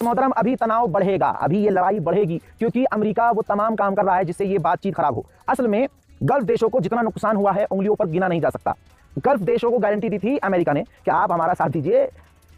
मोहतरम अभी तनाव बढ़ेगा, अभी ये लड़ाई बढ़ेगी, क्योंकि अमेरिका वो तमाम काम कर रहा है जिससे ये बातचीत खराब हो। असल में गल्फ देशों को जितना नुकसान हुआ है उंगलियों पर गिना नहीं जा सकता। गल्फ देशों को गारंटी दी थी अमेरिका ने कि आप हमारा साथ दीजिए,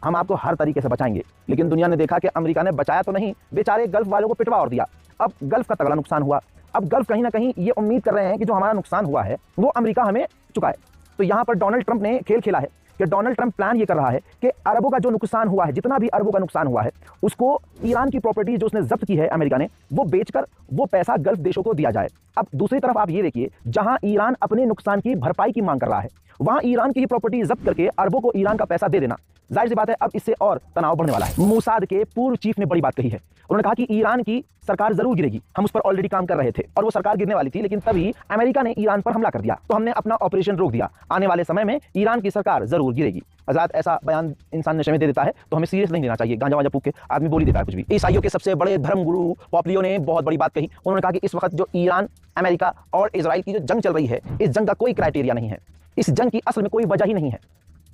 हम आपको हर तरीके से बचाएंगे। लेकिन दुनिया ने देखा कि अमेरिका ने बचाया तो नहीं, बेचारे गल्फ वालों को पिटवा और दिया। अब गल्फ का तगड़ा नुकसान हुआ। अब गल्फ कहीं ना कहीं ये उम्मीद कर रहे हैं कि जो हमारा नुकसान हुआ है वो अमेरिका हमें चुकाए। तो यहां पर डोनाल्ड ट्रंप ने खेल खेला है कि डोनाल्ड ट्रंप प्लान ये कर रहा है कि अरबों का जो नुकसान हुआ है, जितना भी अरबों का नुकसान हुआ है, उसको ईरान की प्रॉपर्टी जो उसने जब्त की है अमेरिका ने, वो बेचकर वो पैसा गल्फ देशों को दिया जाए। अब दूसरी तरफ आप ये देखिए, जहां ईरान अपने नुकसान की भरपाई की मांग कर रहा है, वहां ईरान की ही प्रॉपर्टी जब्त करके अरबों को ईरान का पैसा दे देना, जाहिर सी बात है अब इससे और तनाव बढ़ने वाला है। मोसाद के पूर्व चीफ ने बड़ी बात कही है। उन्होंने कहा कि ईरान की सरकार जरूर गिरेगी, हम उस पर ऑलरेडी काम कर रहे थे और वो सरकार गिरने वाली थी, लेकिन तभी अमेरिका ने ईरान पर हमला कर दिया, तो हमने अपना ऑपरेशन रोक दिया। आने वाले समय में ईरान की सरकार जरूर गिरेगी। हज़रात, ऐसा बयान इंसान नशे में दे देता है तो हमें सीरियस नहीं लेना चाहिए। गांजा वांजा फूक के आदमी बोल ही देता है कुछ भी। ईसाइयों के सबसे बड़े धर्म गुरु पोप ने बहुत बड़ी बात कही। उन्होंने कहा कि इस वक्त जो ईरान, अमेरिका और इजराइल की जो जंग चल रही है, इस जंग का कोई क्राइटेरिया नहीं है, इस जंग की असल में कोई वजह ही नहीं है,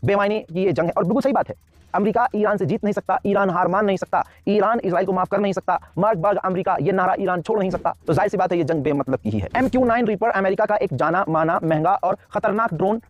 बेमायने की ये जंग है। और बिल्कुल सही बात है, अमेरिका ईरान से जीत नहीं सकता, ईरान हार मान नहीं सकता, ईरान इजराइल को माफ कर नहीं सकता, मर्ग बर्ग अमेरिका ये नारा ईरान छोड़ नहीं सकता। तो जाहिर सी बात है ये जंग बेमतलब की ही है। MQ-9 रीपर अमेरिका का एक जाना माना महंगा और खतरनाक ड्रोन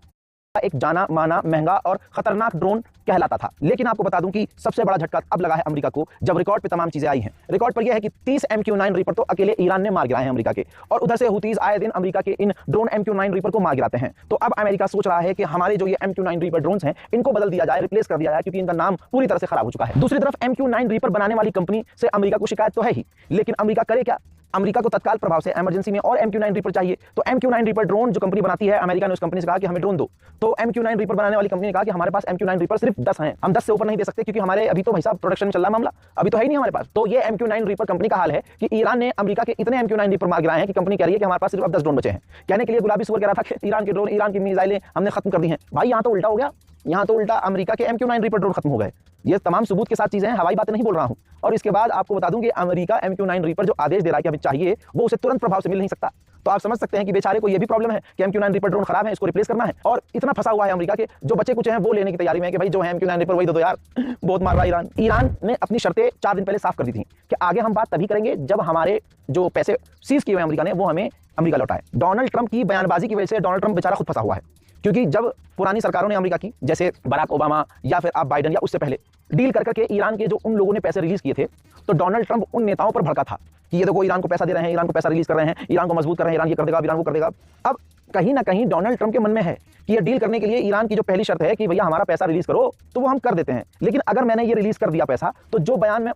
कहलाता था। लेकिन आपको बता दूं कि सबसे बड़ा झटका अब लगा है अमेरिका को, जब रिकॉर्ड पे तमाम चीजें आई हैं। रिकॉर्ड पर यह है कि 30 MQ-9 रीपर तो अकेले ईरान ने मार गिराए हैं अमेरिका के, और उधर से हुतीज आए दिन अमेरिका के इन ड्रोन MQ-9 रीपर को मार गिराते हैं। तो अब अमेरिका सोच रहा है कि हमारे जो ये MQ-9 रीपर ड्रोन्स हैं, इनको बदल दिया जाए, रिप्लेस कर दिया जाए, क्योंकि इनका नाम पूरी तरह से खराब हो चुका है। दूसरी तरफ MQ-9 रीपर बनाने वाली कंपनी से अमेरिका को शिकायत तो है ही, लेकिन अमेरिका करे क्या? अमेरिका को तत्काल प्रभाव से इमरजेंसी में और MQ-9 रीपर चाहिए। तो MQ-9 रीपर ड्रोन जो कंपनी बनाती है, अमेरिका ने उस कंपनी से कहा कि हमें ड्रोन दो। तो MQ-9 रीपर बनाने वाली कंपनी ने कहा कि हमारे पास MQ-9 रीपर सिर्फ 10 हैं, हम 10 से ऊपर नहीं दे सकते, क्योंकि हमारे अभी तो भाई साहब प्रोडक्शन में चल रहा मामला, अभी तो है ही नहीं हमारे पास। तो ये MQ-9 रीपर कंपनी का हाल है कि ईरान ने अमेरिका के इतने MQ-9 रीपर मार गिराए हैं कि कंपनी कह रही है कि हमारे पास सिर्फ अब 10 ड्रोन बचे हैं। कहने के लिए गुलाबी सुअर कह रहा था कि ईरान के ड्रोन, ईरान की मिसाइलें हमने खत्म कर दी हैं। भाई यहाँ तो उल्टा हो गया, यहाँ तो उल्टा अमेरिका के MQ-9 रीपर ड्रोन खत्म हो गए। ये तमाम सबूत के साथ चीजें हैं, हवाई बातें नहीं बोल रहा हूं। और इसके बाद आपको बता दूं कि अमेरिका MQ-9 रीपर जो आदेश दे रहा है कि हमें चाहिए, वो उसे तुरंत प्रभाव से मिल नहीं सकता। तो आप समझ सकते हैं कि बेचारे को ये भी प्रॉब्लम है कि MQ-9 रीपर ड्रोन खराब है, इसको रिप्लेस करना है। और इतना फंसा हुआ है अमेरिका के जो बच्चे कुछ हैं वो लेने की तैयारी में है कि भाई जो है MQ-9 रीपर वही दो यार, बहुत मार रहा है ईरान। ईरान ने अपनी शर्तें 4 दिन पहले साफ कर दी थी कि आगे हम बात तभी करेंगे जब हमारे जो पैसे सीज किए हुए अमेरिका ने वो हमें अमेरिका लौटाए। डोनाल्ड ट्रंप की बयानबाजी की वजह से डोनाल्ड ट्रंप बेचारा खुद फंसा हुआ है, क्योंकि जब पुरानी सरकारों ने अमेरिका की, जैसे बराक ओबामा या फिर आप बाइडन या उससे पहले डील कर करके ईरान के जो उन लोगों ने पैसे रिलीज किए थे, तो डोनाल्ड ट्रंप उन नेताओं पर भड़का था कि ये देखो ईरान को पैसा दे रहे हैं, ईरान को पैसा रिलीज कर रहे हैं, ईरान को मजबूत कर रहे हैं, ईरान ये कर देगा, ईरान वो कर देगा। अब कहीं ना कहीं डोनाल्ड ट्रंप के मन में है कि ये डील करने के लिए ईरान की जो पहली शर्त है कि भैया हमारा पैसा रिलीज करो, तो वो हम कर देते हैं, लेकिन अगर मैंने ये रिलीज कर दिया पैसा, तो जो बयान मैं